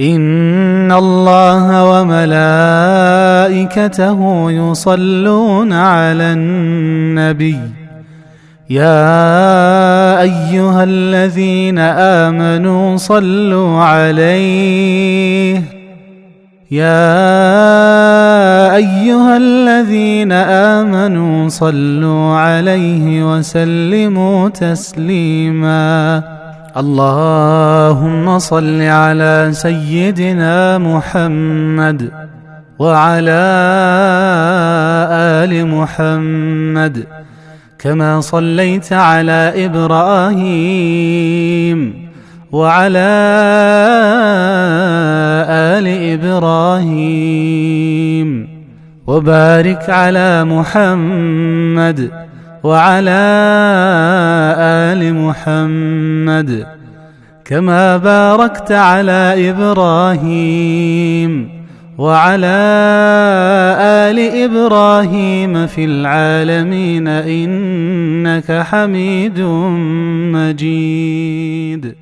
إن الله وملائكته يصلون على النبي يا أيها الذين آمنوا صلوا عليه وسلموا تسليما. اللهم صل على سيدنا محمد وعلى آل محمد كما صليت على إبراهيم وعلى آل إبراهيم، وبارك على محمد وعلى آل محمد كما باركت على إبراهيم وعلى آل إبراهيم في العالمين إنك حميد مجيد.